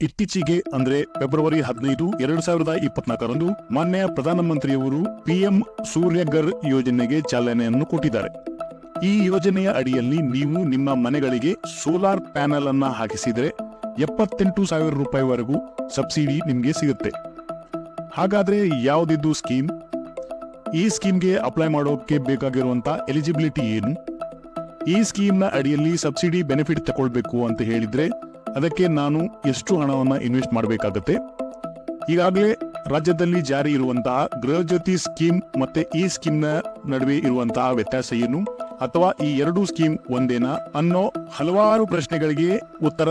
ಇತ್ತೀಚೆಗೆ ಅಂದ್ರೆ ಫೆಬ್ರವರಿ 15, 2024ರಂದು ಮಾನ್ಯ ಪ್ರಧಾನಮಂತ್ರಿಯವರು ಪಿಎಂ ಸೂರ್ಯಘರ್ ಯೋಜನೆಗೆ ಚಾಲನೆಯನ್ನು ಕೊಟ್ಟಿದ್ದಾರೆ. ಈ ಯೋಜನೆಯ ಅಡಿಯಲ್ಲಿ ನೀವು ನಿಮ್ಮ ಮನೆಗಳಿಗೆ ಸೋಲಾರ್ ಪ್ಯಾನೆಲ್ ಅನ್ನ ಹಾಕಿಸಿದರೆ 78,000 ರೂಪಾಯಿವರೆಗೂ ಸಬ್ಸಿಡಿ ನಿಮಗೆ ಸಿಗುತ್ತೆ. ಹಾಗಾದ್ರೆ ಯಾವುದಿದ್ದು ಸ್ಕೀಮ್? ಈ ಸ್ಕೀಮ್ಗೆ ಅಪ್ಲೈ ಮಾಡೋಕೆ ಬೇಕಾಗಿರುವಂತ ಎಲಿಜಿಬಿಲಿಟಿ ಏನು? ಈ ಸ್ಕೀಮ್ನ ಅಡಿಯಲ್ಲಿ ಸಬ್ಸಿಡಿ ಬೆನಿಫಿಟ್ ತಗೊಳ್ಬೇಕು ಅಂತ ಹೇಳಿದ್ರೆ ಅದಕ್ಕೆ ನಾನು ಎಷ್ಟು ಹಣವನ್ನು ಇನ್ವೆಸ್ಟ್ ಮಾಡಬೇಕಾಗತ್ತೆ? ಈಗಾಗಲೇ ರಾಜ್ಯದಲ್ಲಿ ಜಾರಿ ಇರುವಂತಹ ಗೃಹಜ್ಯೋತಿ ಸ್ಕೀಮ್ ಮತ್ತೆ ಈ ಸ್ಕೀಮ್ನ ನಡುವೆ ಇರುವಂತಹ ವ್ಯತ್ಯಾಸ ಏನು, ಅಥವಾ ಈ ಎರಡೂ ಸ್ಕೀಮ್ ಒಂದೇನಾ ಅನ್ನೋ ಹಲವಾರು ಪ್ರಶ್ನೆಗಳಿಗೆ ಉತ್ತರ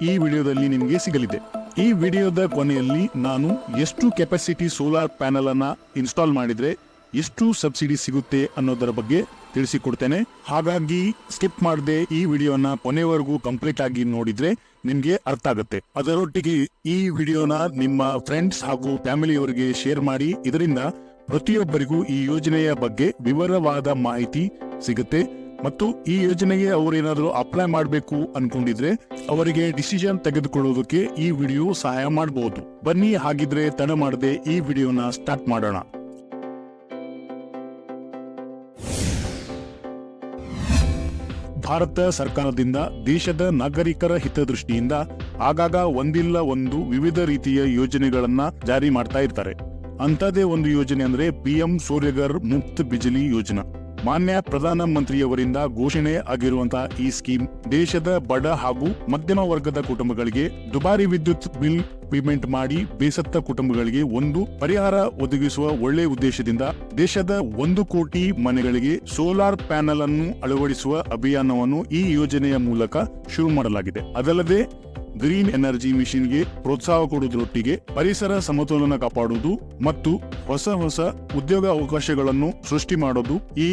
ಈ ವಿಡಿಯೋದಲ್ಲಿ ನಿಮಗೆ ಸಿಗಲಿದೆ. ಈ ವಿಡಿಯೋದ ಕೊನೆಯಲ್ಲಿ ನಾನು ಎಷ್ಟು ಕೆಪಾಸಿಟಿ ಸೋಲಾರ್ ಪ್ಯಾನೆಲ್ ಅನ್ನ ಇನ್ಸ್ಟಾಲ್ ಮಾಡಿದ್ರೆ ಎಷ್ಟು ಸಬ್ಸಿಡಿ ಸಿಗುತ್ತೆ ಅನ್ನೋದರ ಬಗ್ಗೆ ತಿಳಿಸಿಕೊಡ್ತೇನೆ. ಹಾಗಾಗಿ ಸ್ಕಿಪ್ ಮಾಡದೆ ಈ ವಿಡಿಯೋನ ಕೊನೆವರೆಗೂ ಕಂಪ್ಲೀಟ್ ಆಗಿ ನೋಡಿದ್ರೆ ನಿಮ್ಗೆ ಅರ್ಥ ಆಗುತ್ತೆ. ಅದರೊಟ್ಟಿಗೆ ಈ ವಿಡಿಯೋನ ನಿಮ್ಮ ಫ್ರೆಂಡ್ಸ್ ಹಾಗೂ ಫ್ಯಾಮಿಲಿಯವರಿಗೆ ಶೇರ್ ಮಾಡಿ. ಇದರಿಂದ ಪ್ರತಿಯೊಬ್ಬರಿಗೂ ಈ ಯೋಜನೆಯ ಬಗ್ಗೆ ವಿವರವಾದ ಮಾಹಿತಿ ಸಿಗುತ್ತೆ ಮತ್ತು ಈ ಯೋಜನೆಗೆ ಅವರೇನಾದರೂ ಅಪ್ಲೈ ಮಾಡಬೇಕು ಅನ್ಕೊಂಡಿದ್ರೆ ಅವರಿಗೆ ಡಿಸಿಷನ್ ತೆಗೆದುಕೊಳ್ಳೋದಕ್ಕೆ ಈ ವಿಡಿಯೋ ಸಹಾಯ ಮಾಡಬಹುದು. ಬನ್ನಿ ಹಾಗಿದ್ರೆ ತಡ ಮಾಡದೆ ಈ ವಿಡಿಯೋನ ಸ್ಟಾರ್ಟ್ ಮಾಡೋಣ. ಭಾರತ ಸರ್ಕಾರದಿಂದ ದೇಶದ ನಾಗರಿಕರ ಹಿತದೃಷ್ಟಿಯಿಂದ ಆಗಾಗ ಒಂದಿಲ್ಲ ಒಂದು ವಿವಿಧ ರೀತಿಯ ಯೋಜನೆಗಳನ್ನ ಜಾರಿ ಮಾಡ್ತಾ ಇರ್ತಾರೆ. ಅಂತದೇ ಒಂದು ಯೋಜನೆ ಅಂದ್ರೆ ಪಿಎಂ ಸೂರ್ಯಘರ್ ಮುಫ್ತ್ ಬಿಜಿಲಿ ಯೋಜನಾ. ಮಾನ್ಯ ಪ್ರಧಾನಮಂತ್ರಿಯವರಿಂದ ಘೋಷಣೆ ಆಗಿರುವಂತಹ ಈ ಸ್ಕೀಮ್ ದೇಶದ ಬಡ ಹಾಗೂ ಮಧ್ಯಮ ವರ್ಗದ ಕುಟುಂಬಗಳಿಗೆ ದುಬಾರಿ ವಿದ್ಯುತ್ ಬಿಲ್ ಪೇಮೆಂಟ್ ಮಾಡಿ ಬೇಸತ್ತ ಕುಟುಂಬಗಳಿಗೆ ಒಂದು ಪರಿಹಾರ ಒದಗಿಸುವ ಒಳ್ಳೆ ಉದ್ದೇಶದಿಂದ ದೇಶದ 1 ಕೋಟಿ ಮನೆಗಳಿಗೆ ಸೋಲಾರ್ ಪ್ಯಾನೆಲ್ ಅನ್ನು ಅಳವಡಿಸುವ ಅಭಿಯಾನವನ್ನು ಈ ಯೋಜನೆಯ ಮೂಲಕ ಶುರು ಮಾಡಲಾಗಿದೆ. ಅದಲ್ಲದೆ ಗ್ರೀನ್ ಎನರ್ಜಿ ಮಿಷನ್ಗೆ ಪ್ರೋತ್ಸಾಹ ಕೊಡುವುದರೊಟ್ಟಿಗೆ ಪರಿಸರ ಸಮತೋಲನ ಕಾಪಾಡುವುದು ಮತ್ತು ಹೊಸ ಉದ್ಯೋಗ ಅವಕಾಶಗಳನ್ನು ಸೃಷ್ಟಿ ಮಾಡೋದು ಈ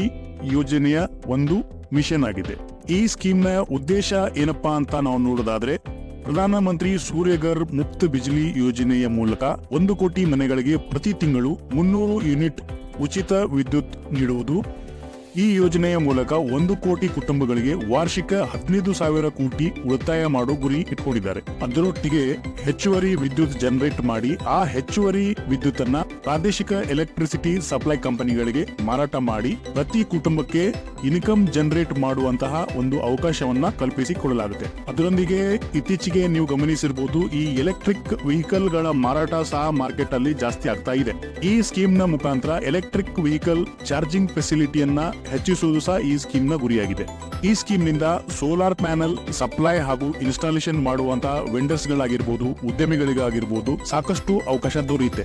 ಯೋಜನೆಯ ಒಂದು ಮಿಷನ್ ಆಗಿದೆ. ಈ ಸ್ಕೀಮ್ನ ಉದ್ದೇಶ ಏನಪ್ಪಾ ಅಂತ ನಾವು ನೋಡೋದಾದ್ರೆ, ಪ್ರಧಾನಮಂತ್ರಿ ಸೂರ್ಯಘರ್ ಮುಫ್ತ್ ಬಿಜಿಲಿ ಯೋಜನೆಯ ಮೂಲಕ 1 ಕೋಟಿ ಮನೆಗಳಿಗೆ ಪ್ರತಿ ತಿಂಗಳು 300 ಯೂನಿಟ್ ಉಚಿತ ವಿದ್ಯುತ್ ನೀಡುವುದು. ಈ ಯೋಜನೆಯ ಮೂಲಕ 1 ಕೋಟಿ ಕುಟುಂಬಗಳಿಗೆ ವಾರ್ಷಿಕ 15,000 ಕೋಟಿ ಉಳಿತಾಯ ಮಾಡೋ ಗುರಿ ಇಟ್ಕೊಂಡಿದ್ದಾರೆ. ಅದರೊಟ್ಟಿಗೆ ಹೆಚ್ಚುವರಿ ವಿದ್ಯುತ್ ಜನರೇಟ್ ಮಾಡಿ ಆ ಹೆಚ್ಚುವರಿ ವಿದ್ಯುತ್ ಅನ್ನ ಪ್ರಾದೇಶಿಕ ಎಲೆಕ್ಟ್ರಿಸಿಟಿ ಸಪ್ಲೈ ಕಂಪನಿಗಳಿಗೆ ಮಾರಾಟ ಮಾಡಿ ಪ್ರತಿ ಕುಟುಂಬಕ್ಕೆ ಇನ್ಕಮ್ ಜನರೇಟ್ ಮಾಡುವಂತಹ ಒಂದು ಅವಕಾಶವನ್ನ ಕಲ್ಪಿಸಿಕೊಡಲಾಗುತ್ತೆ. ಅದರೊಂದಿಗೆ ಇತ್ತೀಚೆಗೆ ನೀವು ಗಮನಿಸಿರಬಹುದು, ಈ ಎಲೆಕ್ಟ್ರಿಕ್ ವೆಹಿಕಲ್ ಗಳ ಮಾರಾಟ ಸಹ ಮಾರ್ಕೆಟ್ ಅಲ್ಲಿ ಜಾಸ್ತಿ ಆಗ್ತಾ ಇದೆ. ಈ ಸ್ಕೀಮ್ ನ ಮುಖಾಂತರ ಎಲೆಕ್ಟ್ರಿಕ್ ವೆಹಿಕಲ್ ಚಾರ್ಜಿಂಗ್ ಫೆಸಿಲಿಟಿಯನ್ನ ಹೆಚ್ಚಿಸುವುದು ಸಹ ಈ ಸ್ಕೀಮ್ ನ ಗುರಿಯಾಗಿದೆ. ಈ ಸ್ಕೀಮ್ ನಿಂದ ಸೋಲಾರ್ ಪ್ಯಾನೆಲ್ ಸಪ್ಲೈ ಹಾಗೂ ಇನ್ಸ್ಟಾಲೇಷನ್ ಮಾಡುವಂತಹ ವೆಂಡರ್ಸ್ ಗಳಾಗಿರ್ಬೋದು, ಉದ್ಯಮಿಗಳಿಗಾಗಿರ್ಬೋದು ಸಾಕಷ್ಟು ಅವಕಾಶ ದೊರೆಯುತ್ತೆ.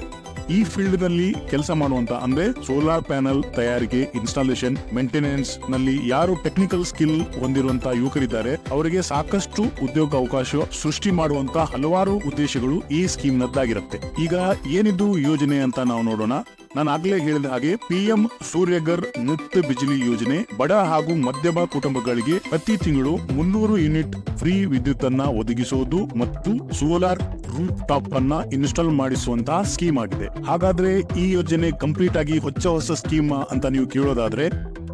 ಈ ಫೀಲ್ಡ್ ನಲ್ಲಿ ಕೆಲಸ ಮಾಡುವಂತ ಅಂದ್ರೆ ಸೋಲಾರ್ ಪ್ಯಾನೆಲ್ ತಯಾರಿಕೆ, ಇನ್ಸ್ಟಾಲೇಷನ್, ಮೇಂಟೆನೆನ್ಸ್ ನಲ್ಲಿ ಯಾರು ಟೆಕ್ನಿಕಲ್ ಸ್ಕಿಲ್ ಹೊಂದಿರುವಂತಹ ಯುವಕರಿದ್ದಾರೆ ಅವರಿಗೆ ಸಾಕಷ್ಟು ಉದ್ಯೋಗ ಅವಕಾಶ ಸೃಷ್ಟಿ ಮಾಡುವಂತ ಹಲವಾರು ಉದ್ದೇಶಗಳು ಈ ಸ್ಕೀಮ್ ನದ್ದಾಗಿರುತ್ತೆ. ಈಗ ಏನಿದು ಯೋಜನೆ ಅಂತ ನಾವು ನೋಡೋಣ. ನಾನು ಆಗ್ಲೇ ಹೇಳಿದ ಹಾಗೆ ಪಿಎಂ ಸೂರ್ಯಘರ್ ಮುಫ್ತ್ ಬಿಜಿಲಿ ಯೋಜನೆ ಬಡ ಹಾಗೂ ಮಧ್ಯಮ ಕುಟುಂಬಗಳಿಗೆ ಪ್ರತಿ ತಿಂಗಳು 300 ಯೂನಿಟ್ ಫ್ರೀ ವಿದ್ಯುತ್ ಅನ್ನ ಒದಗಿಸುವುದು ಮತ್ತು ಸೋಲಾರ್ ರೂಫ್ ಟಾಪ್ ಅನ್ನ ಇನ್ಸ್ಟಾಲ್ ಮಾಡಿಸುವಂತಹ ಸ್ಕೀಮ್ ಆಗಿದೆ. ಹಾಗಾದ್ರೆ ಈ ಯೋಜನೆ ಕಂಪ್ಲೀಟ್ ಆಗಿ ಹೊಸ ಸ್ಕೀಮ್ ಅಂತ ನೀವು ಕೇಳೋದಾದ್ರೆ,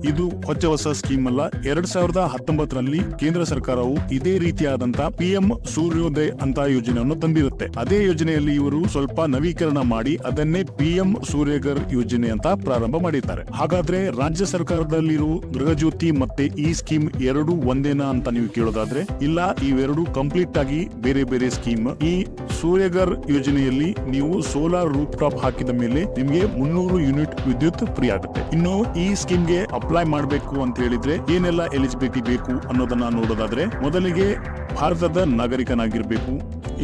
ಇದು ಹೊಸ ಸ್ಕೀಮ್ ಅಲ್ಲ. 2019ರಲ್ಲಿ ಕೇಂದ್ರ ಸರ್ಕಾರವು ಇದೇ ರೀತಿಯಾದಂತಹ ಪಿಎಂ ಸೂರ್ಯೋದಯ ಅಂತ ಯೋಜನೆಯನ್ನು ತಂದಿರುತ್ತೆ. ಅದೇ ಯೋಜನೆಯಲ್ಲಿ ಇವರು ಸ್ವಲ್ಪ ನವೀಕರಣ ಮಾಡಿ ಅದನ್ನೇ ಪಿಎಂ ಸೂರ್ಯಘರ್ ಯೋಜನೆ ಅಂತ ಪ್ರಾರಂಭ ಮಾಡಿದ್ದಾರೆ. ಹಾಗಾದ್ರೆ ರಾಜ್ಯ ಸರ್ಕಾರದಲ್ಲಿರುವ ಗೃಹಜ್ಯೋತಿ ಮತ್ತೆ ಈ ಸ್ಕೀಮ್ ಎರಡು ಒಂದೇನಾ ಅಂತ ನೀವು ಕೇಳೋದಾದ್ರೆ, ಇಲ್ಲ, ಇವೆರಡು ಕಂಪ್ಲೀಟ್ ಆಗಿ ಬೇರೆ ಬೇರೆ ಸ್ಕೀಮ್. ಈ ಸೂರ್ಯಘರ್ ಯೋಜನೆಯಲ್ಲಿ ನೀವು ಸೋಲಾರ್ ರೂಫ್ ಟಾಪ್ ಹಾಕಿದ ಮೇಲೆ ನಿಮಗೆ 300 ಯೂನಿಟ್ ವಿದ್ಯುತ್ ಫ್ರೀ ಆಗುತ್ತೆ. ಇನ್ನು ಈ ಸ್ಕೀಮ್ಗೆ ಅಪ್ಲೈ ಮಾಡಬೇಕು ಅಂತ ಹೇಳಿದ್ರೆ ಏನೆಲ್ಲ ಎಲಿಜಿಬಿಲಿಟಿ ಬೇಕು ಅನ್ನೋದನ್ನ ನೋಡೋದಾದ್ರೆ, ಮೊದಲಿಗೆ ಭಾರತದ ನಾಗರಿಕನಾಗಿರ್ಬೇಕು.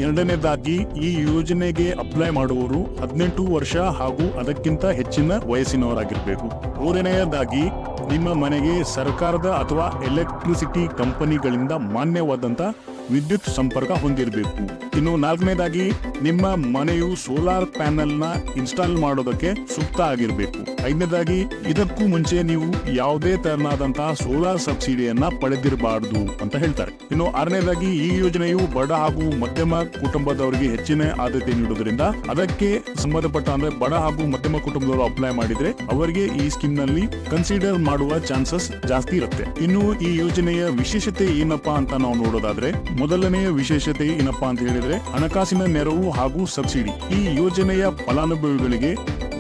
ಎರಡನೇದಾಗಿ ಈ ಯೋಜನೆಗೆ ಅಪ್ಲೈ ಮಾಡುವವರು 18 ವರ್ಷ ಹಾಗೂ ಅದಕ್ಕಿಂತ ಹೆಚ್ಚಿನ ವಯಸ್ಸಿನವರಾಗಿರ್ಬೇಕು. ಮೂರನೆಯದಾಗಿ ನಿಮ್ಮ ಮನೆಗೆ ಸರ್ಕಾರದ ಅಥವಾ ಎಲೆಕ್ಟ್ರಿಸಿಟಿ ಕಂಪನಿಗಳಿಂದ ಮಾನ್ಯವಾದಂತ ವಿದ್ಯುತ್ ಸಂಪರ್ಕ ಹೊಂದಿರಬೇಕು. ಇನ್ನು ನಾಲ್ಕನೇದಾಗಿ ನಿಮ್ಮ ಮನೆಯು ಸೋಲಾರ್ ಪ್ಯಾನೆಲ್ ನ ಇನ್ಸ್ಟಾಲ್ ಮಾಡೋದಕ್ಕೆ ಸೂಕ್ತ ಆಗಿರಬೇಕು. ಐದನೇದಾಗಿ ಇದಕ್ಕೂ ಮುಂಚೆ ನೀವು ಯಾವುದೇ ತರನಾದಂತಹ ಸೋಲಾರ್ ಸಬ್ಸಿಡಿಯನ್ನ ಪಡೆದಿರಬಾರದು ಅಂತ ಹೇಳ್ತಾರೆ. ಇನ್ನು ಆರನೇದಾಗಿ ಈ ಯೋಜನೆಯು ಬಡ ಹಾಗೂ ಮಧ್ಯಮ ಕುಟುಂಬದವರಿಗೆ ಹೆಚ್ಚಿನ ಆದ್ಯತೆ ನೀಡುವುದರಿಂದ ಅದಕ್ಕೆ ಸಂಬಂಧಪಟ್ಟ ಅಂದ್ರೆ ಬಡ ಹಾಗೂ ಮಧ್ಯಮ ಕುಟುಂಬದವರು ಅಪ್ಲೈ ಮಾಡಿದ್ರೆ ಅವರಿಗೆ ಈ ಸ್ಕೀಮ್ ನಲ್ಲಿ ಕನ್ಸಿಡರ್ ಮಾಡುವ ಚಾನ್ಸಸ್ ಜಾಸ್ತಿ ಇರುತ್ತೆ. ಇನ್ನು ಈ ಯೋಜನೆಯ ವಿಶೇಷತೆ ಏನಪ್ಪಾ ಅಂತ ನಾವು ನೋಡೋದಾದ್ರೆ, ಮೊದಲನೆಯ ವಿಶೇಷತೆ ಏನಪ್ಪಾ ಅಂತ ಹೇಳಿದ್ರೆ ಹಣಕಾಸಿನ ನೆರವು ಹಾಗೂ ಸಬ್ಸಿಡಿ. ಈ ಯೋಜನೆಯ ಫಲಾನುಭವಿಗಳಿಗೆ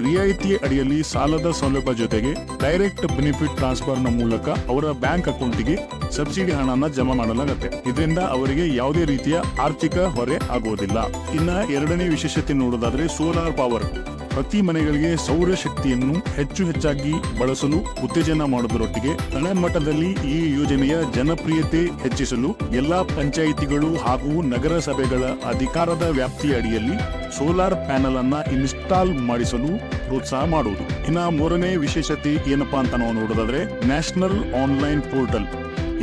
ರಿಯಾಯಿತಿ ಅಡಿಯಲ್ಲಿ ಸಾಲದ ಸೌಲಭ್ಯ ಜೊತೆಗೆ ಡೈರೆಕ್ಟ್ ಬೆನಿಫಿಟ್ ಟ್ರಾನ್ಸ್ಫರ್ ನ ಮೂಲಕ ಅವರ ಬ್ಯಾಂಕ್ ಅಕೌಂಟ್ಗೆ ಸಬ್ಸಿಡಿ ಹಣನ ಜಮಾ ಮಾಡಲಾಗುತ್ತೆ. ಇದರಿಂದ ಅವರಿಗೆ ಯಾವುದೇ ರೀತಿಯ ಆರ್ಥಿಕ ಹೊರೆ ಆಗುವುದಿಲ್ಲ. ಇನ್ನ ಎರಡನೇ ವಿಶೇಷತೆ ನೋಡೋದಾದ್ರೆ ಸೋಲಾರ್ ಪವರ್. ಪ್ರತಿ ಮನೆಗಳಿಗೆ ಸೌರ ಶಕ್ತಿಯನ್ನು ಹೆಚ್ಚಾಗಿ ಬಳಸಲು ಉತ್ತೇಜನ ಮಾಡುವುದರೊಟ್ಟಿಗೆ ತಳಮಟ್ಟದಲ್ಲಿ ಈ ಯೋಜನೆಯ ಜನಪ್ರಿಯತೆ ಹೆಚ್ಚಿಸಲು ಎಲ್ಲಾ ಪಂಚಾಯಿತಿಗಳು ಹಾಗೂ ನಗರಸಭೆಗಳ ಅಧಿಕಾರದ ವ್ಯಾಪ್ತಿಯ ಅಡಿಯಲ್ಲಿ ಸೋಲಾರ್ ಪ್ಯಾನೆಲ್ ಅನ್ನ ಇನ್ಸ್ಟಾಲ್ ಮಾಡಿಸಲು ಪ್ರೋತ್ಸಾಹ ಮಾಡುವುದು. ಇನ್ನ ಮೂರನೇ ವಿಶೇಷತೆ ಏನಪ್ಪಾ ಅಂತ ನಾವು ನೋಡೋದಾದ್ರೆ ನ್ಯಾಷನಲ್ ಆನ್ಲೈನ್ ಪೋರ್ಟಲ್.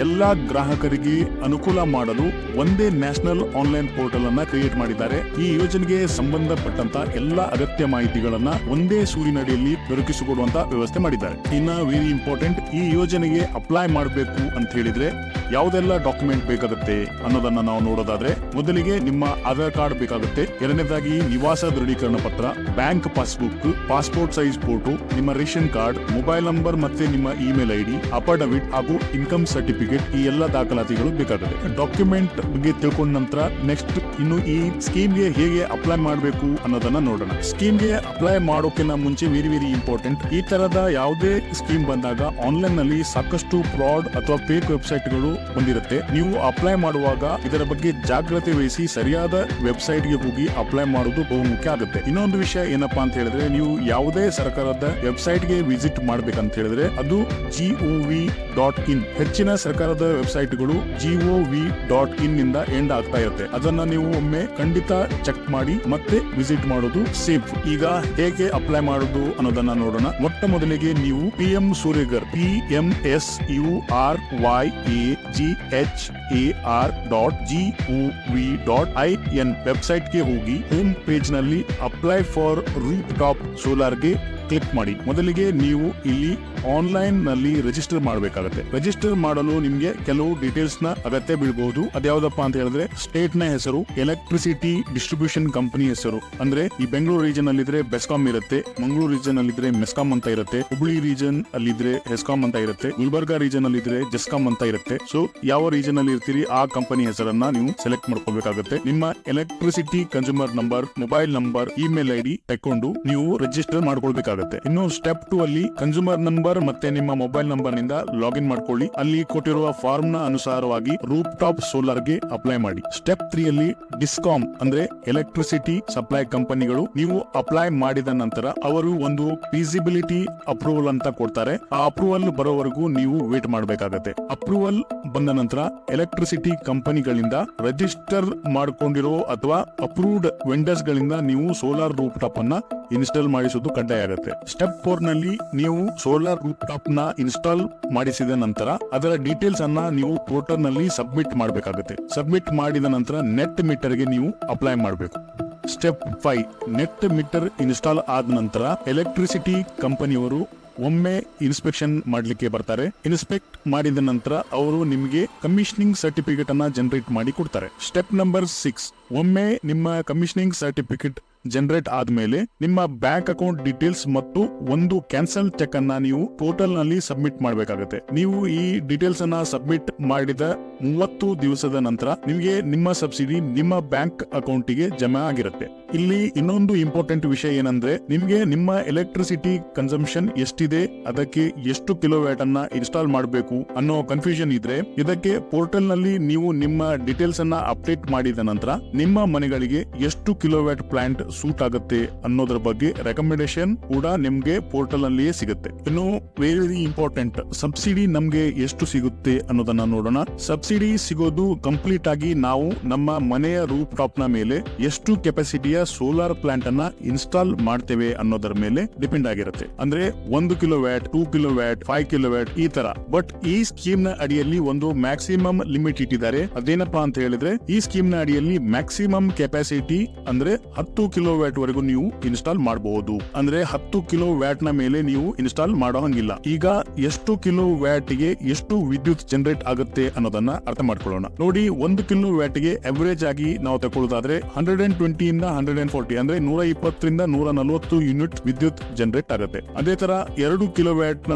ಎಲ್ಲಾ ಗ್ರಾಹಕರಿಗೆ ಅನುಕೂಲ ಮಾಡಲು ಒಂದೇ ನ್ಯಾಷನಲ್ ಆನ್ಲೈನ್ ಪೋರ್ಟಲ್ ಅನ್ನ ಕ್ರಿಯೇಟ್ ಮಾಡಿದ್ದಾರೆ. ಈ ಯೋಜನೆಗೆ ಸಂಬಂಧಪಟ್ಟಂತ ಎಲ್ಲಾ ಅಗತ್ಯ ಮಾಹಿತಿಗಳನ್ನ ಒಂದೇ ಸೂರಿನಡಿಯಲ್ಲಿ ದೊರಕಿಸಿಕೊಡುವಂತ ವ್ಯವಸ್ಥೆ ಮಾಡಿದ್ದಾರೆ. ಇನ್ನ ವೆರಿ ಇಂಪಾರ್ಟೆಂಟ್, ಈ ಯೋಜನೆಗೆ ಅಪ್ಲೈ ಮಾಡಬೇಕು ಅಂತ ಹೇಳಿದ್ರೆ ಯಾವುದೆಲ್ಲ ಡಾಕ್ಯುಮೆಂಟ್ ಬೇಕಾಗುತ್ತೆ ಅನ್ನೋದನ್ನ ನಾವು ನೋಡೋದಾದ್ರೆ ಮೊದಲಿಗೆ ನಿಮ್ಮ ಆಧಾರ್ ಕಾರ್ಡ್ ಬೇಕಾಗುತ್ತೆ. ಎರಡನೇದಾಗಿ ನಿವಾಸ ದೃಢೀಕರಣ ಪತ್ರ, bank passbook, passport size photo, ನಿಮ್ಮ ರೇಷನ್ ಕಾರ್ಡ್, ಮೊಬೈಲ್ ನಂಬರ್ ಮತ್ತೆ ನಿಮ್ಮ ಇಮೇಲ್ ಐಡಿ, ಅಫಿಡವಿಟ್ ಹಾಗೂ ಇನ್ಕಮ್ ಸರ್ಟಿಫಿಕೇಟ್, ಈ ಎಲ್ಲ ದಾಖಲಾತಿಗಳು ಬೇಕಾಗುತ್ತೆ. ಡಾಕ್ಯುಮೆಂಟ್ ಬಗ್ಗೆ ತಿಳ್ಕೊಂಡ ನಂತರ ನೆಕ್ಸ್ಟ್ ಇನ್ನು ಈ ಸ್ಕೀಮ್ಗೆ ಹೇಗೆ ಅಪ್ಲೈ ಮಾಡಬೇಕು ಅನ್ನೋದನ್ನ ನೋಡೋಣ. ಸ್ಕೀಮ್ಗೆ ಅಪ್ಲೈ ಮಾಡೋಕ್ಕಿಂತ ಮುಂಚೆ ವೆರಿ ಇಂಪಾರ್ಟೆಂಟ್, ಈ ತರದ ಯಾವುದೇ ಸ್ಕೀಮ್ ಬಂದಾಗ ಆನ್ಲೈನ್ ನಲ್ಲಿ ಸಾಕಷ್ಟು ಫ್ರಾಡ್ ಅಥವಾ ಫೇಕ್ ವೆಬ್ಸೈಟ್ಗಳು ಬಂದಿರುತ್ತೆ. ನೀವು ಅಪ್ಲೈ ಮಾಡುವಾಗ ಇದರ ಬಗ್ಗೆ ಜಾಗ್ರತೆ ವಹಿಸಿ ಸರಿಯಾದ ವೆಬ್ಸೈಟ್ ಗೆ ಹೋಗಿ ಅಪ್ಲೈ ಮಾಡೋದು ಬಹು ಮುಖ್ಯ ಆಗುತ್ತೆ. ಇನ್ನೊಂದು ವಿಷಯ ಏನಪ್ಪಾ ಅಂತ ಹೇಳಿದ್ರೆ ನೀವು ಯಾವುದೇ ಸರ್ಕಾರದ ವೆಬ್ಸೈಟ್ ಗೆ ವಿಸಿಟ್ ಮಾಡ್ಬೇಕಂತ ಹೇಳಿದ್ರೆ ಅದು gov.in. ಹೆಚ್ಚಿನ ಸರ್ಕಾರದ ವೆಬ್ಸೈಟ್ಗಳು gov.in ನಿಂದ ಎಂಡ್ ಆಗ್ತಾ ಇರುತ್ತೆ. ಅದನ್ನ ನೀವು ಒಮ್ಮೆ ಖಂಡಿತ ಚೆಕ್ ಮಾಡಿ ಮತ್ತೆ ವಿಸಿಟ್ ಮಾಡೋದು ಸೇಫ್. ಈಗ ಹೇಗೆ ಅಪ್ಲೈ ಮಾಡೋದು ಅನ್ನೋದನ್ನ ನೋಡೋಣ. ಮೊಟ್ಟ ಮೊದಲಿಗೆ ನೀವು PM ಸೂರ್ಯಗರ್ PMSURYAGHAR.gov.in ವೆಬ್ಸೈಟ್ ಗೆ ಹೋಗಿ ಹೋಮ್ ಪೇಜ್ ನಲ್ಲಿ apply for roof top solar ಗೆ ಕ್ಲಿಕ್ ಮಾಡಿ. ಮೊದಲಿಗೆ ನೀವು ಇಲ್ಲಿ ಆನ್ಲೈನ್ ನಲ್ಲಿ ರಿಜಿಸ್ಟರ್ ಮಾಡಬೇಕಾಗುತ್ತೆ. ರಿಜಿಸ್ಟರ್ ಮಾಡಲು ನಿಮ್ಗೆ ಕೆಲವು ಡೀಟೇಲ್ಸ್ ನ ಅಗತ್ಯ ಬೀಳಬಹುದು. ಅದ್ಯಾವುದಪ್ಪ ಅಂತ ಹೇಳಿದ್ರೆ ಸ್ಟೇಟ್ ನ ಹೆಸರು, ಎಲೆಕ್ಟ್ರಿಸಿಟಿ ಡಿಸ್ಟ್ರಿಬ್ಯೂಷನ್ ಕಂಪನಿ ಹೆಸರು, ಅಂದ್ರೆ ಈ ಬೆಂಗಳೂರು ರೀಜನ್ ಅಲ್ಲಿ ಇದ್ರೆ ಬೆಸ್ಕಾಂ ಇರುತ್ತೆ, ಮಂಗಳೂರು ರೀಜನ್ ಅಲ್ಲಿ ಇದ್ರೆ ಮೆಸ್ಕಾಂ ಅಂತ ಇರುತ್ತೆ, ಹುಬ್ಳಿ ರೀಜನ್ ಅಲ್ಲಿ ಇದ್ರೆ ಹೆಸ್ಕಾಂ ಅಂತ ಇರುತ್ತೆ, ಗುಲ್ಬರ್ಗಾ ರೀಜನ್ ಅಲ್ಲಿ ಇದ್ರೆ ಜೆಸ್ಕಾಂ ಅಂತ ಇರುತ್ತೆ. ಸೊ ಯಾವ ರೀಜನ್ ಅಲ್ಲಿ ಇರ್ತೀರಿ ಆ ಕಂಪನಿ ಹೆಸರನ್ನ ನೀವು ಸೆಲೆಕ್ಟ್ ಮಾಡ್ಕೋಬೇಕಾಗುತ್ತೆ. ನಿಮ್ಮ electricity consumer number, mobile number, email ID ತಕೊಂಡು ನೀವು ರಿಜಿಸ್ಟರ್ ಮಾಡ್ಕೊಳ್ಬೇಕಾಗುತ್ತೆ. ಇನ್ನು ಸ್ಟೆಪ್ 2 ಅಲ್ಲಿ ಕನ್ಸ್ಯೂಮರ್ ನಂಬರ್ ಮತ್ತೆ ನಿಮ್ಮ ಮೊಬೈಲ್ ನಂಬರ್ ನಿಂದ ಲಾಗಿನ್ ಮಾಡ್ಕೊಳ್ಳಿ. ಅಲ್ಲಿ ಕೊಟ್ಟಿರುವ ಫಾರ್ಮ್ ನ ಅನುಸಾರವಾಗಿ ರೂಫ್ ಟಾಪ್ ಸೋಲಾರ್ ಗೆ ಅಪ್ಲೈ ಮಾಡಿ. ಸ್ಟೆಪ್ 3 ಅಲ್ಲಿ ಡಿಸ್ಕಾಮ್ ಅಂದ್ರೆ ಎಲೆಕ್ಟ್ರಿಸಿಟಿ ಸಪ್ಲೈ ಕಂಪನಿಗಳು ನೀವು ಅಪ್ಲೈ ಮಾಡಿದ ನಂತರ ಅವರು ಒಂದು ಫೀಸಿಬಿಲಿಟಿ ಅಪ್ರೂವಲ್ ಅಂತ ಕೊಡ್ತಾರೆ. ಆ ಅಪ್ರೂವಲ್ ಬರೋವರೆಗೂ ನೀವು ವೇಟ್ ಮಾಡಬೇಕಾಗತ್ತೆ. ಅಪ್ರೂವಲ್ ಬಂದ ನಂತರ ಎಲೆಕ್ಟ್ರಿಸಿಟಿ ಕಂಪನಿಗಳಿಂದ ರಿಜಿಸ್ಟರ್ ಮಾಡಿಕೊಂಡಿರೋ ಅಥವಾ ಅಪ್ರೂವ್ಡ್ ವೆಂಡರ್ಸ್ ಗಳಿಂದ ನೀವು ಸೋಲಾರ್ ರೂಫ್ ಟಾಪ್ ಅನ್ನ ಇನ್ಸ್ಟಾಲ್ ಮಾಡಿಸೋದು ಕಡ್ಡಾಯ ಆಗುತ್ತೆ. ಸ್ಟೆಪ್ 4 ನಲ್ಲಿ ನೀವು ಸೋಲಾರ್ ರೂಫ್ ಟಾಪ್ ನ ಇನ್ಸ್ಟಾಲ್ ಮಾಡಿಸಿದ ನಂತರ ಅದರ ಡೀಟೇಲ್ಸ್ ಅನ್ನ ನೀವು ಪೋರ್ಟಲ್ ನಲ್ಲಿ ಸಬ್ಮಿಟ್ ಮಾಡಬೇಕಾಗುತ್ತೆ. ಸಬ್ಮಿಟ್ ಮಾಡಿದ ನಂತರ ನೆಟ್ ಮೀಟರ್ ಗೆ ನೀವು ಅಪ್ಲೈ ಮಾಡಬೇಕು. ಸ್ಟೆಪ್ 5 ನೆಟ್ ಮೀಟರ್ ಇನ್ಸ್ಟಾಲ್ ಆದ ನಂತರ ಎಲೆಕ್ಟ್ರಿಸಿಟಿ ಕಂಪನಿಯವರು ಒಮ್ಮೆ ಇನ್ಸ್ಪೆಕ್ಷನ್ ಮಾಡ್ಲಿಕ್ಕೆ ಬರ್ತಾರೆ. ಇನ್ಸ್ಪೆಕ್ಟ್ ಮಾಡಿದ ನಂತರ ಅವರು ನಿಮಗೆ ಕಮಿಷನಿಂಗ್ ಸರ್ಟಿಫಿಕೇಟ್ ಅನ್ನ ಜನರೇಟ್ ಮಾಡಿ ಕೊಡ್ತಾರೆ. ಸ್ಟೆಪ್ ನಂಬರ್ 6 ಒಮ್ಮೆ ನಿಮ್ಮ ಕಮಿಷನಿಂಗ್ ಸರ್ಟಿಫಿಕೇಟ್ ಜನರೇಟ್ ಆದ್ಮೇಲೆ ನಿಮ್ಮ ಬ್ಯಾಂಕ್ ಅಕೌಂಟ್ ಡೀಟೇಲ್ಸ್ ಮತ್ತು ಒಂದು ಕ್ಯಾನ್ಸಲ್ ಚೆಕ್ ಅನ್ನ ನೀವು ಪೋರ್ಟಲ್ ನಲ್ಲಿ ಸಬ್ಮಿಟ್ ಮಾಡಬೇಕಾಗುತ್ತೆ. ನೀವು ಈ ಡೀಟೇಲ್ಸ್ ಅನ್ನ ಸಬ್ಮಿಟ್ ಮಾಡಿದ 30 ದಿವಸದ ನಂತರ ನಿಮಗೆ ನಿಮ್ಮ ಸಬ್ಸಿಡಿ ನಿಮ್ಮ ಬ್ಯಾಂಕ್ ಅಕೌಂಟ್ ಗೆ ಜಮಾ ಆಗಿರುತ್ತೆ. ಇಲ್ಲಿ ಇನ್ನೊಂದು ಇಂಪಾರ್ಟೆಂಟ್ ವಿಷಯ ಏನಂದ್ರೆ ನಿಮ್ಗೆ ನಿಮ್ಮ ಎಲೆಕ್ಟ್ರಿಸಿಟಿ ಕನ್ಸಂಪ್ಷನ್ ಎಷ್ಟಿದೆ, ಅದಕ್ಕೆ ಎಷ್ಟು ಕಿಲೋವ್ಯಾಟ್ ಅನ್ನ ಇನ್ಸ್ಟಾಲ್ ಮಾಡಬೇಕು ಅನ್ನೋ ಕನ್ಫ್ಯೂಷನ್ ಇದ್ರೆ ಇದಕ್ಕೆ ಪೋರ್ಟಲ್ ನಲ್ಲಿ ನೀವು ನಿಮ್ಮ ಡೀಟೇಲ್ಸ್ ಅನ್ನ ಅಪ್ಡೇಟ್ ಮಾಡಿದ ನಂತರ ನಿಮ್ಮ ಮನೆಗಳಿಗೆ ಎಷ್ಟು ಕಿಲೋವ್ಯಾಟ್ ಪ್ಲಾಂಟ್ ಸೂಟ್ ಆಗುತ್ತೆ ಅನ್ನೋದ್ರ ಬಗ್ಗೆ ರೆಕಮೆಂಡೇಶನ್ ಕೂಡ ನಿಮ್ಗೆ ಪೋರ್ಟಲ್ ನಲ್ಲಿಯೇ ಸಿಗುತ್ತೆ. ಇನ್ನು ವೆರಿ ಇಂಪಾರ್ಟೆಂಟ್, ಸಬ್ಸಿಡಿ ನಮ್ಗೆ ಎಷ್ಟು ಸಿಗುತ್ತೆ ಅನ್ನೋದನ್ನ ನೋಡೋಣ. ಸಬ್ಸಿಡಿ ಸಿಗೋದು ಕಂಪ್ಲೀಟ್ ಆಗಿ ನಾವು ನಮ್ಮ ಮನೆಯ ರೂಫ್ ಟಾಪ್ ನ ಮೇಲೆ ಎಷ್ಟು ಕೆಪಾಸಿಟಿಯ ಸೋಲಾರ್ ಪ್ಲಾಂಟ್ ಅನ್ನ ಇನ್ಸ್ಟಾಲ್ ಮಾಡ್ತೇವೆ ಅನ್ನೋದರ ಮೇಲೆ ಡಿಪೆಂಡ್ ಆಗಿರುತ್ತೆ. ಅಂದ್ರೆ 1 ಕಿಲೋವ್ಯಾಟ್, 2 ಕಿಲೋವ್ಯಾಟ್, 5 ಕಿಲೋವ್ಯಾಟ್ ಈ ತರ. ಬಟ್ ಈ ಸ್ಕೀಮ್ ನ ಅಡಿಯಲ್ಲಿ ಒಂದು ಮ್ಯಾಕ್ಸಿಮಮ್ ಲಿಮಿಟ್ ಇಟ್ಟಿದ್ದಾರೆ. ಅದೇನಪ್ಪಾ ಅಂತ ಹೇಳಿದ್ರೆ ಈ ಸ್ಕೀಮ್ ನ ಅಡಿಯಲ್ಲಿ ಮ್ಯಾಕ್ಸಿಮಮ್ ಕೆಪಾಸಿಟಿ ಅಂದ್ರೆ 10 ಕಿಲೋವ್ಯಾಟ್ ವರೆಗೂ ನೀವು ಇನ್ಸ್ಟಾಲ್ ಮಾಡಬಹುದು. ಅಂದ್ರೆ 10 ಕಿಲೋವ್ಯಾಟ್ ನ ಮೇಲೆ ನೀವು ಇನ್ಸ್ಟಾಲ್ ಮಾಡೋ ಹಂಗಿಲ್ಲ. ಈಗ ಎಷ್ಟು ಕಿಲೋವ್ಯಾಟ್ ಗೆ ಎಷ್ಟು ವಿದ್ಯುತ್ ಜನರೇಟ್ ಆಗುತ್ತೆ ಅನ್ನೋದನ್ನ ಅರ್ಥ ಮಾಡ್ಕೊಳ್ಳೋಣ. ನೋಡಿ, 1 ಕಿಲೋವ್ಯಾಟ್ ಗೆ ಅವರೇಜ್ ಆಗಿ ನಾವು ತಗೊಳ್ಳೋದಾದ್ರೆ 120 ಇಂದ 140 ಅಂದ್ರೆ 120 140 ಯೂನಿಟ್ ವಿದ್ಯುತ್ ಜನರೇಟ್ ಆಗುತ್ತೆ. ಅದೇ ತರ 2 ಕಿಲೋವ್ಯಾಟ್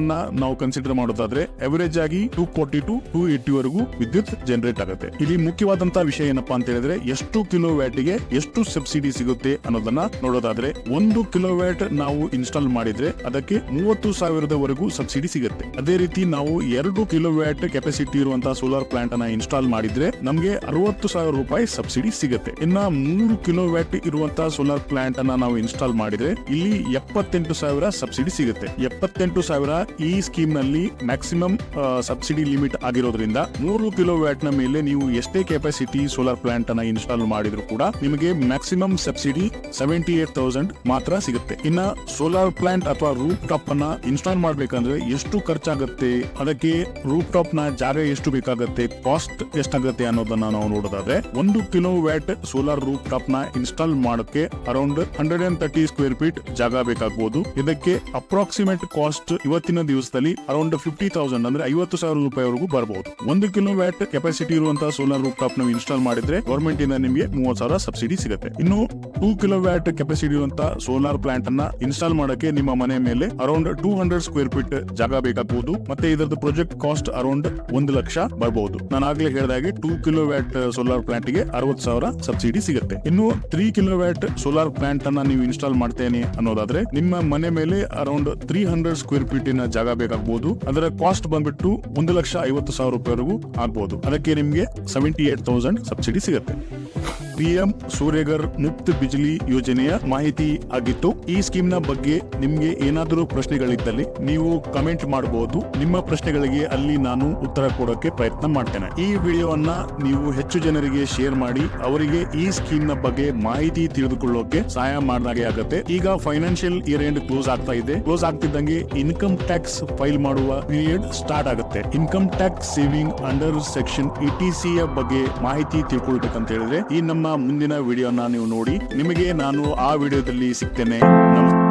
ನಾವು ಕನ್ಸಿಡರ್ ಮಾಡೋದಾದ್ರೆ ಅವರೇಜ್ ಆಗಿ 240 to 280 ವರೆಗೂ ವಿದ್ಯುತ್ ಜನರೇಟ್ ಆಗುತ್ತೆ. ಇಲ್ಲಿ ಮುಖ್ಯವಾದಂತಹ ವಿಷಯ ಏನಪ್ಪಾ ಅಂತ ಹೇಳಿದ್ರೆ ಎಷ್ಟು ಕಿಲೋವ್ಯಾಟ್ ಗೆ ಎಷ್ಟು ಸಬ್ಸಿಡಿ ಸಿಗುತ್ತೆ ಅನ್ನೋದನ್ನ ನೋಡೋದಾದ್ರೆ 1 ಕಿಲೋವ್ಯಾಟ್ ನಾವು ಇನ್ಸ್ಟಾಲ್ ಮಾಡಿದ್ರೆ ಅದಕ್ಕೆ 30,000 ಸಬ್ಸಿಡಿ ಸಿಗುತ್ತೆ. ಅದೇ ರೀತಿ ನಾವು 2 ಕಿಲೋವ್ಯಾಟ್ ಕೆಪಾಸಿಟಿ ಇರುವಂತಹ ಸೋಲಾರ್ ಪ್ಲಾಂಟ್ ಅನ್ನ ಇನ್ಸ್ಟಾಲ್ ಮಾಡಿದ್ರೆ ನಮಗೆ 60,000 ರೂಪಾಯಿ ಸಬ್ಸಿಡಿ ಸಿಗುತ್ತೆ. ಇನ್ನ 3 ಕಿಲೋವ್ಯಾಟ್ ಇರುವಂತಹ ಸೋಲಾರ್ ಪ್ಲಾಂಟ್ ಅನ್ನ ನಾವು ಇನ್ಸ್ಟಾಲ್ ಮಾಡಿದ್ರೆ ಇಲ್ಲಿ 78,000 ಸಬ್ಸಿಡಿ ಸಿಗುತ್ತೆ. 78,000 ಈ ಸ್ಕೀಮ್ ನಲ್ಲಿ ಮ್ಯಾಕ್ಸಿಮಮ್ ಸಬ್ಸಿಡಿ ಲಿಮಿಟ್ ಆಗಿರೋದ್ರಿಂದ 3 ಕಿಲೋವ್ಯಾಟ್ ನ ಮೇಲೆ ನೀವು ಎಷ್ಟೇ ಕೆಪಾಸಿಟಿ ಸೋಲಾರ್ ಪ್ಲಾಂಟ್ ಅನ್ನ ಇನ್ಸ್ಟಾಲ್ ಮಾಡಿದ್ರು ಕೂಡ ನಿಮಗೆ ಮ್ಯಾಕ್ಸಿಮಮ್ ಸಬ್ಸಿಡಿ 78,000 ಮಾತ್ರ ಸಿಗುತ್ತೆ. ಇನ್ನ ಸೋಲಾರ್ ಪ್ಲಾಂಟ್ ಅಥವಾ ರೂಫ್ ಟಾಪ್ ಅನ್ನ ಇನ್ಸ್ಟಾಲ್ ಮಾಡ್ಬೇಕಂದ್ರೆ ಎಷ್ಟು ಖರ್ಚಾಗುತ್ತೆ, ಅದಕ್ಕೆ ರೂಫ್ ಟಾಪ್ ನ ಜಾಗ ಎಷ್ಟು ಬೇಕಾಗುತ್ತೆ, ಕಾಸ್ಟ್ ಎಷ್ಟಾಗುತ್ತೆ ಅನ್ನೋದನ್ನ ನಾವು ನೋಡೋದಾದ್ರೆ 1 ಕಿಲೋವ್ಯಾಟ್ ಸೋಲಾರ್ ರೂಫ್ ಟಾಪ್ ನ ಇನ್ಸ್ಟಾಲ್ ಮಾಡೋಕೆ ಅರೌಂಡ್ 130 ಸ್ಕ್ವೇರ್ ಫೀಟ್ ಜಾಗ ಬೇಕಾಗಬಹುದು. ಇದಕ್ಕೆ ಅಪ್ರಾಕ್ಸಿಮೇಟ್ ಕಾಸ್ಟ್ ಇವತ್ತಿನ ದಿವಸದಲ್ಲಿ ಅರೌಂಡ್ 50,000 ಅಂದ್ರೆ 50,000 ರೂಪಾಯಿವರೆಗೂ ಬರಬಹುದು. 1 ಕಿಲೋವ್ಯಾಟ್ ಕೆಪಾಸಿಟಿ ಇರುವಂತಹ ಸೋಲಾರ್ ರೂಫ್ ಟಾಪ್ ನಾವು ಇನ್ಸ್ಟಾಲ್ ಮಾಡಿದ್ರೆ ಗವರ್ಮೆಂಟ್ ಇಂದ ನಿಮಗೆ 30,000 ಸಬ್ಸಿಡಿ ಸಿಗುತ್ತೆ. ಇನ್ನು 2 ಕಿಲೋವ್ಯಾಟ್ ಕೆಪಾಸಿಟಿ ಇರುವಂತಹ ಸೋಲಾರ್ ಪ್ಲಾಂಟ್ ಅನ್ನ ಇನ್ಸ್ಟಾಲ್ ಮಾಡಕ್ಕೆ ನಿಮ್ಮ ಮನೆ ಮೇಲೆ ಅರೌಂಡ್ 200 ಸ್ಕ್ವೇರ್ ಫೀಟ್ ಜಾಗ ಬೇಕಾಗಬಹುದು. ಮತ್ತೆ ಇದರದ್ದು ಪ್ರಾಜೆಕ್ಟ್ ಕಾಸ್ಟ್ ಅರೌಂಡ್ 1 ಲಕ್ಷ ಬರಬಹುದು. ನಾನು ಆಗ್ಲೇ ಹೇಳಿದಾಗೆ 2 ಕಿಲೋವ್ಯಾಟ್ ಸೋಲಾರ್ ಪ್ಲಾಂಟ್ ಗೆ 60,000 ಸಬ್ಸಿಡಿ ಸಿಗುತ್ತೆ. ಇನ್ನು 3 ಕಿಲೋವ್ಯಾಟ್ ಸೋಲಾರ್ ಪ್ಲಾಂಟ್ ಅನ್ನ ನೀವು ಇನ್ಸ್ಟಾಲ್ ಮಾಡ್ತೇನೆ ಅನ್ನೋದಾದ್ರೆ ನಿಮ್ಮ ಮನೆ ಮೇಲೆ ಅರೌಂಡ್ 300 ಸ್ಕ್ವೇರ್ ಫೀಟ್ ಜಾಗ ಬೇಕಾಗಬಹುದು. ಅದರ ಕಾಸ್ಟ್ ಬಂದ್ಬಿಟ್ಟು 1,50,000 ರೂಪಾಯಿವರೆಗೂ ಆಗ್ಬಹುದು. ಅದಕ್ಕೆ ನಿಮ್ಗೆ 78,000 ಸಬ್ಸಿಡಿ ಸಿಗುತ್ತೆ. PM ಸೂರ್ಯಗರ್ ಮುಕ್ತ ಬಿಜ್ಲಿ ಯೋಜನೆಯ ಮಾಹಿತಿ ಆಗಿತ್ತು. ಈ ಸ್ಕೀಮ್ ನ ಬಗ್ಗೆ ನಿಮ್ಗೆ ಏನಾದರೂ ಪ್ರಶ್ನೆಗಳಿದ್ದಲ್ಲಿ ನೀವು ಕಮೆಂಟ್ ಮಾಡಬಹುದು. ನಿಮ್ಮ ಪ್ರಶ್ನೆಗಳಿಗೆ ಅಲ್ಲಿ ನಾನು ಉತ್ತರ ಕೊಡೋಕೆ ಪ್ರಯತ್ನ ಮಾಡ್ತೇನೆ. ಈ ವಿಡಿಯೋವನ್ನ ನೀವು ಹೆಚ್ಚು ಜನರಿಗೆ ಶೇರ್ ಮಾಡಿ ಅವರಿಗೆ ಈ ಸ್ಕೀಮ್ ನ ಬಗ್ಗೆ ಮಾಹಿತಿ ತಿಳಿದುಕೊಳ್ಳೋಕೆ ಸಹಾಯ ಮಾಡಿದಾಗೆ ಆಗುತ್ತೆ. ಈಗ ಫೈನಾನ್ಷಿಯಲ್ ಇಯರ್ ಎಂಡ್ ಕ್ಲೋಸ್ ಆಗ್ತಾ ಇದೆ. ಕ್ಲೋಸ್ ಆಗ್ತಿದ್ದಂಗೆ ಇನ್ಕಮ್ ಟ್ಯಾಕ್ಸ್ ಫೈಲ್ ಮಾಡುವ ಪೀರಿಯಡ್ ಸ್ಟಾರ್ಟ್ ಆಗುತ್ತೆ. Income tax saving under section ETC ಯ ಬಗ್ಗೆ ಮಾಹಿತಿ ತಿಳ್ಕೊಳ್ಬೇಕಂತ ಹೇಳಿದ್ರೆ ಈ ನಮ್ಮ ಮುಂದಿನ ವಿಡಿಯೋನ ನೀವು ನೋಡಿ. ನಿಮಗೆ ನಾನು ಆ ವಿಡಿಯೋದಲ್ಲಿ ಸಿಗ್ತೇನೆ. ನಮಸ್ತೆ.